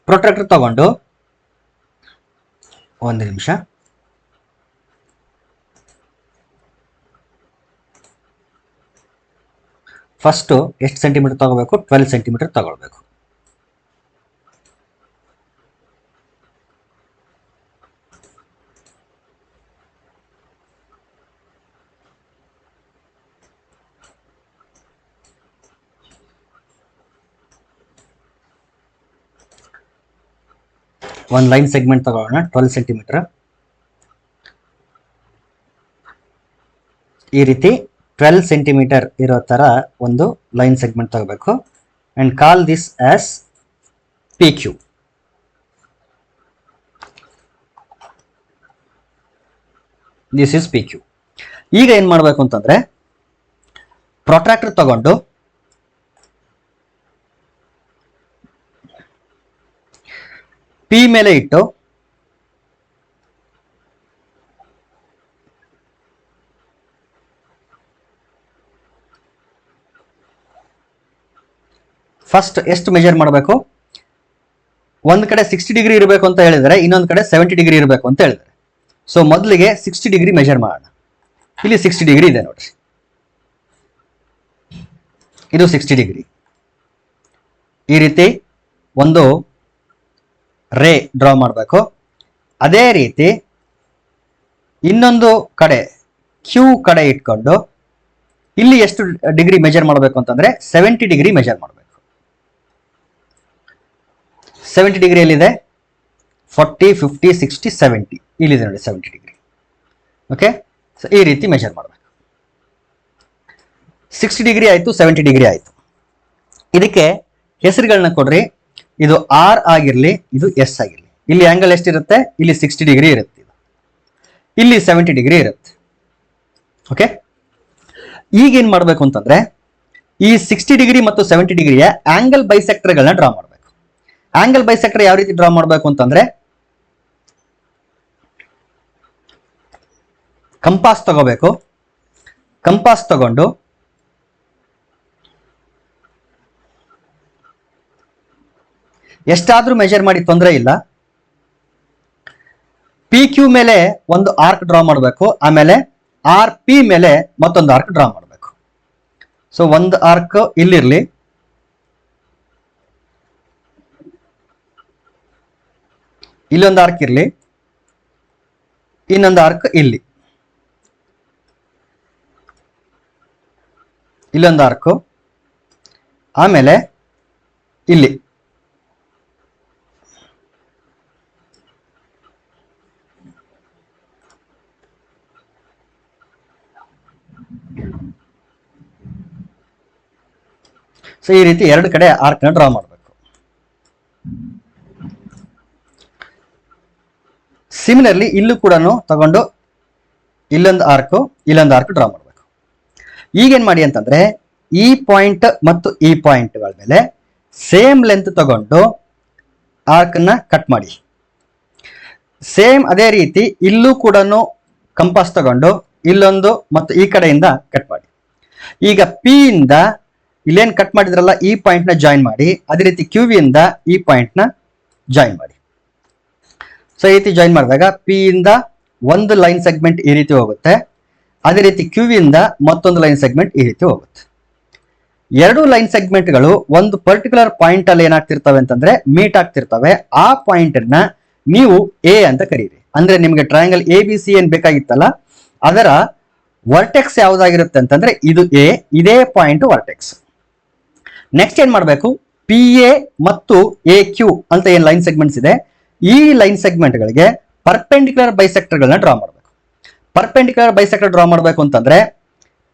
ಪ್ರೊಟ್ರಾಕ್ಟರ್ ತಗೊಂಡು ಒಂದು ನಿಮಿಷ ಫಸ್ಟ್ ಎಷ್ಟು ಸೆಂಟಿಮೀಟರ್ ತಗೋಬೇಕು? 12 ಸೆಂಟಿಮೀಟರ್ ತಗೊಳ್ಬೇಕು. ಒಂದು ಲೈನ್ ಸೆಗ್ಮೆಂಟ್ ತಗೊಳ್ಳೋಣ 12 ಸೆಂಟಿಮೀಟರ್. ಈ ರೀತಿ 12 ಸೆಂಟಿಮೀಟರ್ ಇರೋ ತರ ಒಂದು ಲೈನ್ ಸೆಗ್ಮೆಂಟ್ ತಗೋಬೇಕು and call this as PQ. This is PQ. ಈಗ ಏನ್ ಮಾಡಬೇಕು ಅಂತಂದ್ರೆ ಪ್ರೊಟ್ರಾಕ್ಟರ್ ತಗೊಂಡು P ಮೇಲೆ ಇಟ್ಟು ಫಸ್ಟ್ ಎಷ್ಟು ಮೆಜರ್ ಮಾಡಬೇಕು? ಒಂದ್ ಕಡೆ 60 ಡಿಗ್ರಿ ಇರಬೇಕು ಅಂತ ಹೇಳಿದರೆ, ಇನ್ನೊಂದು ಕಡೆ 70 ಡಿಗ್ರಿ ಇರಬೇಕು ಅಂತ ಹೇಳಿದರೆ. ಸೊ ಮೊದಲಿಗೆ 60 ಡಿಗ್ರಿ ಮೆಜರ್ ಮಾಡೋಣ. ಇಲ್ಲಿ 60 ಡಿಗ್ರಿ ಇದೆ ನೋಡ್ರಿ, ಇದು 60 ಡಿಗ್ರಿ. ಈ ರೀತಿ ಒಂದು ರೇ ಡ್ರಾ ಮಾಡಬೇಕು. ಅದೇ ರೀತಿ ಇನ್ನೊಂದು ಕಡೆ Q ಕಡೆ ಇಟ್ಕೊಂಡು ಇಲ್ಲಿ ಎಷ್ಟು ಡಿಗ್ರಿ ಮೆಜರ್ ಮಾಡಬೇಕು ಅಂತಂದ್ರೆ 70 ಡಿಗ್ರಿ ಮೆಜರ್ ಮಾಡಬೇಕು. 70 ಡಿಗ್ರಿ ಎಲ್ಲಿದೆ? 40, 50, 60, 70 ಇಲ್ಲಿದೆ ನೋಡಿ 70 ಡಿಗ್ರಿ. ಓಕೆ, ಸೊ ಈ ರೀತಿ ಮೆಜರ್ ಮಾಡಬೇಕು. 60 ಡಿಗ್ರಿ ಆಯಿತು, 70 ಡಿಗ್ರಿ ಆಯಿತು. ಇದಕ್ಕೆ ಹೆಸರುಗಳನ್ನ ಕೊಡ್ರಿ. ಇದು ಆರ್ ಆಗಿರಲಿ, ಇದು ಎಸ್ ಆಗಿರಲಿ. ಇಲ್ಲಿ ಆಂಗಲ್ ಎಷ್ಟಿರುತ್ತೆ? ಇಲ್ಲಿ 60 ಡಿಗ್ರಿ ಇರುತ್ತೆ, ಇಲ್ಲಿ 70 ಡಿಗ್ರಿ ಇರುತ್ತೆ. ಓಕೆ, ಈಗ ಏನ್ ಮಾಡಬೇಕು ಅಂತಂದ್ರೆ ಈ 60 ಡಿಗ್ರಿ ಮತ್ತು 70 ಡಿಗ್ರಿಯ ಆಂಗಲ್ ಬೈಸೆಕ್ಟರ್ಗಳನ್ನ ಡ್ರಾ ಮಾಡಬೇಕು. ಆಂಗಲ್ ಬೈಸೆಕ್ಟರ್ ಯಾವ ರೀತಿ ಡ್ರಾ ಮಾಡಬೇಕು ಅಂತಂದ್ರೆ ಕಂಪಾಸ್ ತಗೋಬೇಕು. ಕಂಪಾಸ್ ತಗೊಂಡು ಎಷ್ಟಾದ್ರೂ ಮೆಜರ್ ಮಾಡಿ, ತೊಂದರೆ ಇಲ್ಲ. ಪಿ ಕ್ಯೂ ಮೇಲೆ ಒಂದು ಆರ್ಕ್ ಡ್ರಾ ಮಾಡಬೇಕು, ಆಮೇಲೆ ಆರ್ ಪಿ ಮೇಲೆ ಮತ್ತೊಂದು ಆರ್ಕ್ ಡ್ರಾ ಮಾಡಬೇಕು. ಸೊ ಒಂದು ಆರ್ಕ್ ಇಲ್ಲಿರ್ಲಿ, ಇಲ್ಲೊಂದು ಆರ್ಕ್ ಇರ್ಲಿ, ಇನ್ನೊಂದು ಆರ್ಕ್ ಇಲ್ಲಿ, ಇಲ್ಲೊಂದು ಆರ್ಕ್, ಆಮೇಲೆ ಇಲ್ಲಿ. ಸೊ ಈ ರೀತಿ ಎರಡು ಕಡೆ ಆರ್ಕ್ ನ ಡ್ರಾ ಮಾಡಬೇಕು. ಸಿಮಿಲರ್ಲಿ ಇಲ್ಲೂ ಕೂಡ ತಗೊಂಡು ಇಲ್ಲೊಂದು ಆರ್ಕ್, ಇಲ್ಲೊಂದು ಆರ್ಕ್ ಡ್ರಾ ಮಾಡಬೇಕು. ಈಗೇನ್ ಮಾಡಿ ಅಂತಂದ್ರೆ ಈ ಪಾಯಿಂಟ್ ಮತ್ತು ಈ ಪಾಯಿಂಟ್ಗಳ ಮೇಲೆ ಸೇಮ್ ಲೆಂತ್ ತಗೊಂಡು ಆರ್ಕ್ ನ ಕಟ್ ಮಾಡಿ. ಸೇಮ್ ಅದೇ ರೀತಿ ಇಲ್ಲೂ ಕೂಡ ಕಂಪಾಸ್ ತಗೊಂಡು ಇಲ್ಲೊಂದು ಮತ್ತು ಈ ಕಡೆಯಿಂದ ಕಟ್ ಮಾಡಿ. ಈಗ ಪಿ ಇಂದ ಇಲ್ಲೇನ್ ಕಟ್ ಮಾಡಿದ್ರಲ್ಲ ಈ ಪಾಯಿಂಟ್ ನ ಜಾಯಿನ್ ಮಾಡಿ. ಅದೇ ರೀತಿ ಕ್ಯೂ ಇಂದ ಈ ಪಾಯಿಂಟ್ ನ ಜಾಯಿನ್ ಮಾಡಿ. ಸೊ ಈ ರೀತಿ ಜಾಯಿನ್ ಮಾಡಿದಾಗ ಪಿ ಇಂದ ಒಂದು ಲೈನ್ ಸೆಗ್ಮೆಂಟ್ ಈ ರೀತಿ ಹೋಗುತ್ತೆ, ಅದೇ ರೀತಿ ಕ್ಯೂ ಇಂದ ಮತ್ತೊಂದು ಲೈನ್ ಸೆಗ್ಮೆಂಟ್ ಈ ರೀತಿ ಹೋಗುತ್ತೆ. ಎರಡು ಲೈನ್ ಸೆಗ್ಮೆಂಟ್ಗಳು ಒಂದು ಪರ್ಟಿಕ್ಯುಲರ್ ಪಾಯಿಂಟ್ ಅಲ್ಲಿ ಏನಾಗ್ತಿರ್ತವೆ ಅಂತಂದ್ರೆ ಮೀಟ್ ಆಗ್ತಿರ್ತವೆ. ಆ ಪಾಯಿಂಟ್ ನ ನೀವು ಎ ಅಂತ ಕರೀರಿ. ಅಂದ್ರೆ ನಿಮಗೆ ಟ್ರಯಾಂಗಲ್ ಎ ಬಿ ಸಿ ಏನ್ ಬೇಕಾಗಿತ್ತಲ್ಲ ಅದರ ವರ್ಟೆಕ್ಸ್ ಯಾವ್ದಾಗಿರುತ್ತೆ ಅಂತಂದ್ರೆ ಇದು ಎ, ಇದೇ ಪಾಯಿಂಟ್ ವರ್ಟೆಕ್ಸ್. ನೆಕ್ಸ್ಟ್ ಏನ್ ಮಾಡಬೇಕು, ಪಿ ಎ ಮತ್ತು ಎ ಕ್ಯೂ ಅಂತ ಏನ್ ಲೈನ್ ಸೆಗ್ಮೆಂಟ್ಸ್ ಇದೆ, ಈ ಲೈನ್ ಸೆಗ್ಮೆಂಟ್ ಗಳಿಗೆ ಪರ್ಪೆಂಡಿಕ್ಯುಲರ್ ಬೈಸೆಕ್ಟರ್ ಗಳನ್ನ ಡ್ರಾ ಮಾಡಬೇಕು. ಪರ್ಪೆಂಡಿಕ್ಯುಲರ್ ಬೈಸೆಕ್ಟರ್ ಡ್ರಾ ಮಾಡಬೇಕು ಅಂತಂದ್ರೆ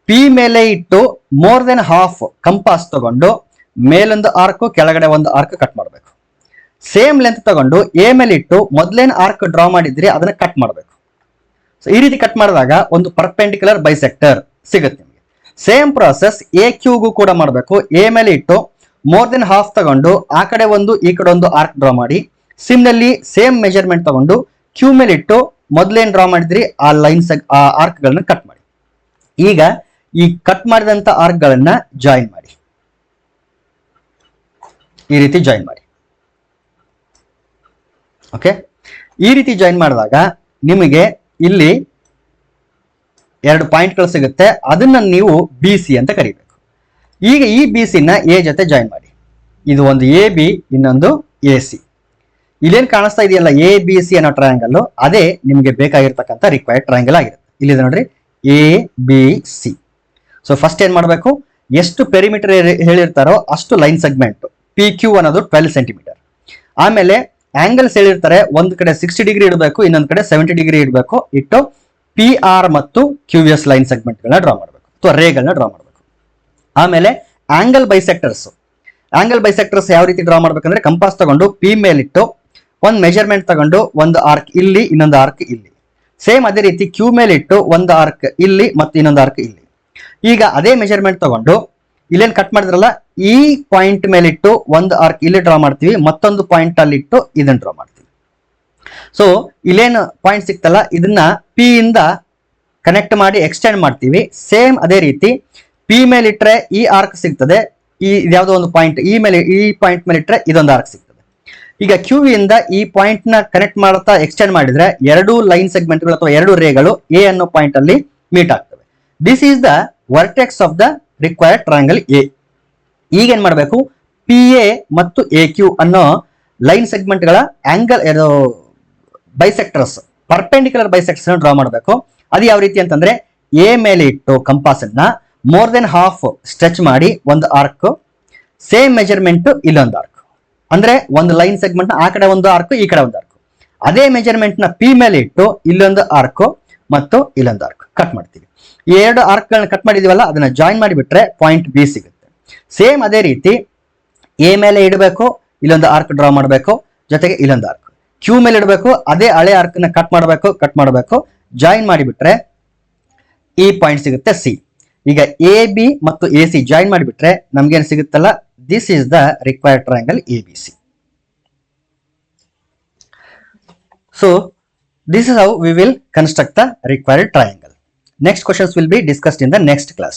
ಪಿ ಮೇಲೆ ಇಟ್ಟು ಮೋರ್ ದೆನ್ ಹಾಫ್ ಕಂಪಾಸ್ ತಗೊಂಡು ಮೇಲೊಂದು ಆರ್ಕ್, ಕೆಳಗಡೆ ಒಂದು ಆರ್ಕ್ ಕಟ್ ಮಾಡಬೇಕು. ಸೇಮ್ ಲೆಂತ್ ತಗೊಂಡು ಎ ಮೇಲೆ ಇಟ್ಟು ಮೊದಲೇನ್ ಆರ್ಕ್ ಡ್ರಾ ಮಾಡಿದ್ರಿ ಅದನ್ನ ಕಟ್ ಮಾಡಬೇಕು. ಸೊ ಈ ರೀತಿ ಕಟ್ ಮಾಡಿದಾಗ ಒಂದು ಪರ್ಪೆಂಡಿಕ್ಯುಲರ್ ಬೈಸೆಕ್ಟರ್ ಸಿಗುತ್ತೆ ನಿಮಗೆ. ಸೇಮ್ ಪ್ರಾಸೆಸ್ ಎ ಕ್ಯೂಗೂ ಕೂಡ ಮಾಡಬೇಕು. ಎ ಮೇಲೆ ಇಟ್ಟು ಮೋರ್ ದೆನ್ ಹಾಫ್ ತಗೊಂಡು ಆ ಕಡೆ ಒಂದು ಈ ಕಡೆ ಒಂದು ಆರ್ಕ್ ಡ್ರಾ ಮಾಡಿ. ಸಿಮ್ನಲ್ಲಿ ಸೇಮ್ ಮೆಜರ್ಮೆಂಟ್ ತಗೊಂಡು ಕ್ಯೂ ಮೇಲೆ ಇಟ್ಟು ಮೊದಲೇನ್ ಡ್ರಾ ಮಾಡಿದ್ರಿ ಆ ಲೈನ್ಸ್ ಆ ಆರ್ಕ್ ಗಳನ್ನ ಕಟ್ ಮಾಡಿ. ಈಗ ಈ ಕಟ್ ಮಾಡಿದಂತ ಆರ್ಕ್ ಗಳನ್ನ ಜಾಯಿನ್ ಮಾಡಿ, ಈ ರೀತಿ ಜಾಯಿನ್ ಮಾಡಿ. ಓಕೆ, ಈ ರೀತಿ ಜಾಯಿನ್ ಮಾಡಿದಾಗ ನಿಮಗೆ ಇಲ್ಲಿ ಎರಡು ಪಾಯಿಂಟ್ಗಳು ಸಿಗುತ್ತೆ. ಅದನ್ನ ನೀವು ಬಿ ಸಿ ಅಂತ ಕರಿಬೇಕು. ಈಗ ಈ ಬಿ ಸಿ ನ ಎ ಜೊತೆ ಜಾಯಿನ್ ಮಾಡಿ. ಇದು ಒಂದು ಎ ಬಿ, ಇನ್ನೊಂದು ಎ ಸಿ. ಇಲ್ಲೇನ್ ಕಾಣಿಸ್ತಾ ಇದೆಯಲ್ಲ ಎ ಬಿ ಸಿ ಅನ್ನೋ ಟ್ರಯಾಂಗಲ್, ಅದೇ ನಿಮಗೆ ಬೇಕಾಗಿರ್ತಕ್ಕಂಥ ರಿಕ್ವೈರ್ಡ್ ಟ್ರಯಾಂಗಲ್ ಆಗಿರುತ್ತೆ. ಇಲ್ಲಿ ನೋಡ್ರಿ A B C. So first ಏನ್ ಮಾಡಬೇಕು, ಎಷ್ಟು ಪೆರಿಮೀಟರ್ ಹೇಳಿರ್ತಾರೋ ಅಷ್ಟು ಲೈನ್ ಸೆಗ್ಮೆಂಟ್ ಪಿ ಕ್ಯೂ ಅನ್ನೋದು 12 ಸೆಂಟಿಮೀಟರ್. ಆಮೇಲೆ ಆಂಗಲ್ಸ್ ಹೇಳಿರ್ತಾರೆ, ಒಂದ್ ಕಡೆ 60 ಡಿಗ್ರಿ ಇಡಬೇಕು, ಇನ್ನೊಂದ್ ಕಡೆ 70 ಡಿಗ್ರಿ ಇಡಬೇಕು. ಇಟ್ಟು ಪಿ ಆರ್ ಮತ್ತು ಕ್ಯೂ ಎಸ್ ಲೈನ್ ಸೆಗ್ಮೆಂಟ್ ಗಳನ್ನ ಡ್ರಾ ಮಾಡಬೇಕು ಅಥವಾ ರೇಗಳನ್ನ ಡ್ರಾ ಮಾಡಬೇಕು. ಆಮೇಲೆ ಆಂಗಲ್ ಬೈಸೆಕ್ಟರ್ಸ್. ಆಂಗಲ್ ಬೈಸೆಕ್ಟರ್ಸ್ ಯಾವ ರೀತಿ ಡ್ರಾ ಮಾಡ್ಬೇಕಂದ್ರೆ ಕಂಪಾಸ್ ತಗೊಂಡು ಪಿ ಮೇಲಿಟ್ಟು ಒಂದು ಮೆಜರ್ಮೆಂಟ್ ತಗೊಂಡು ಒಂದು ಆರ್ಕ್ ಇಲ್ಲಿ, ಇನ್ನೊಂದು ಆರ್ಕ್ ಇಲ್ಲಿ. ಸೇಮ್ ಅದೇ ರೀತಿ ಕ್ಯೂ ಮೇಲಿಟ್ಟು ಒಂದು ಆರ್ಕ್ ಇಲ್ಲಿ ಮತ್ತು ಇನ್ನೊಂದು ಆರ್ಕ್ ಇಲ್ಲಿ. ಈಗ ಅದೇ ಮೆಜರ್ಮೆಂಟ್ ತಗೊಂಡು ಇಲ್ಲೇನ್ ಕಟ್ ಮಾಡಿದ್ರಲ್ಲ ಈ ಪಾಯಿಂಟ್ ಮೇಲಿಟ್ಟು ಒಂದು ಆರ್ಕ್ ಇಲ್ಲಿ ಡ್ರಾ ಮಾಡ್ತೀವಿ, ಮತ್ತೊಂದು ಪಾಯಿಂಟ್ ಅಲ್ಲಿ ಇಟ್ಟು ಇದನ್ನ ಡ್ರಾ ಮಾಡ್ತೀವಿ. ಸೊ ಇಲ್ಲೇನು ಪಾಯಿಂಟ್ ಸಿಕ್ತಲ್ಲ ಇದನ್ನ ಪಿ ಇಂದ ಕನೆಕ್ಟ್ ಮಾಡಿ ಎಕ್ಸ್ಟೆಂಡ್ ಮಾಡ್ತೀವಿ. ಸೇಮ್ ಅದೇ ರೀತಿ ಪಿ ಮೇಲೆ ಇಟ್ರೆ ಈ ಆರ್ಕ್ ಸಿಗ್ತದೆ, ಈ ಯಾವ್ದೋ ಒಂದು ಪಾಯಿಂಟ್ ಈ ಮೇಲೆ ಈ ಪಾಯಿಂಟ್ ಮೇಲೆ ಇಟ್ರೆ ಇದೊಂದು ಆರ್ಕ್ ಸಿಗ್ತದೆ. ಈಗ ಕ್ಯೂ ಇಂದ ಈ ಪಾಯಿಂಟ್ ನ ಕನೆಕ್ಟ್ ಮಾಡ್ತಾ ಎಕ್ಸ್ಟೆಂಡ್ ಮಾಡಿದ್ರೆ ಎರಡು ಲೈನ್ ಸೆಗ್ಮೆಂಟ್ಗಳು ಅಥವಾ ಎರಡು ರೇಗಳು ಎ ಅನ್ನೋ ಪಾಯಿಂಟ್ ಅಲ್ಲಿ ಮೀಟ್ ಆಗ್ತವೆ. This is the vertex of the required triangle A. ಈಗ ಏನ್ ಮಾಡಬೇಕು, ಪಿ ಎ ಮತ್ತು ಎ ಕ್ಯೂ ಅನ್ನೋ ಲೈನ್ ಸೆಗ್ಮೆಂಟ್ ಗಳ ಆಂಗಲ್ ಬೈಸೆಕ್ಟರ್ಸ್ ಪರ್ಪೆಂಡಿಕ್ಯುಲರ್ ಬೈಸೆಕ್ಟರ್ಸ್ ಡ್ರಾ ಮಾಡಬೇಕು. ಅದು ಯಾವ ರೀತಿ ಅಂತಂದ್ರೆ ಎ ಮೇಲೆ ಇಟ್ಟು ಕಂಪಾಸ್ ಅನ್ನ ಮೋರ್ ದೆನ್ ಹಾಫ್ ಸ್ಟ್ರೆಚ್ ಮಾಡಿ ಒಂದು ಆರ್ಕ್, ಸೇಮ್ ಮೆಜರ್ಮೆಂಟ್ ಇಲ್ಲೊಂದು ಆರ್ಕ್. ಅಂದ್ರೆ ಒಂದು ಲೈನ್ ಸೆಗ್ಮೆಂಟ್ ಆ ಕಡೆ ಒಂದು ಆರ್ಕ್, ಈ ಕಡೆ ಒಂದು ಆರ್ಕ್. ಅದೇ ಮೆಜರ್ಮೆಂಟ್ ನ ಪಿ ಮೇಲೆ ಇಟ್ಟು ಇಲ್ಲೊಂದು ಆರ್ಕ್ ಮತ್ತು ಇಲ್ಲೊಂದು ಆರ್ಕ್ ಕಟ್ ಮಾಡ್ತೀವಿ. ಈ ಎರಡು ಆರ್ಕ್ಗಳನ್ನ ಕಟ್ ಮಾಡಿದೀವಲ್ಲ ಅದನ್ನ ಜಾಯಿನ್ ಮಾಡಿಬಿಟ್ರೆ ಪಾಯಿಂಟ್ ಬಿ ಸಿಗುತ್ತೆ. ಸೇಮ್ ಅದೇ ರೀತಿ ಎ ಮೇಲೆ ಇಡಬೇಕು, ಇಲ್ಲೊಂದು ಆರ್ಕ್ ಡ್ರಾ ಮಾಡಬೇಕು, ಜೊತೆಗೆ ಇಲ್ಲೊಂದು ಆರ್ಕ್. ಕ್ಯೂ ಮೇಲೆ ಇಡಬೇಕು, ಅದೇ ಹಳೆ ಆರ್ಕ್ ನ ಕಟ್ ಮಾಡಬೇಕು, ಜಾಯಿನ್ ಮಾಡಿಬಿಟ್ರೆ ಈ ಪಾಯಿಂಟ್ ಸಿಗುತ್ತೆ ಸಿ. ಈಗ ಎ ಬಿ ಮತ್ತು ಎ ಸಿ ಜಾಯಿನ್ ಮಾಡಿಬಿಟ್ರೆ ನಮ್ಗೇನು ಸಿಗುತ್ತಲ್ಲ, this is the required triangle A B C. So this is how we will construct the required triangle. Next questions will be discussed in the next class.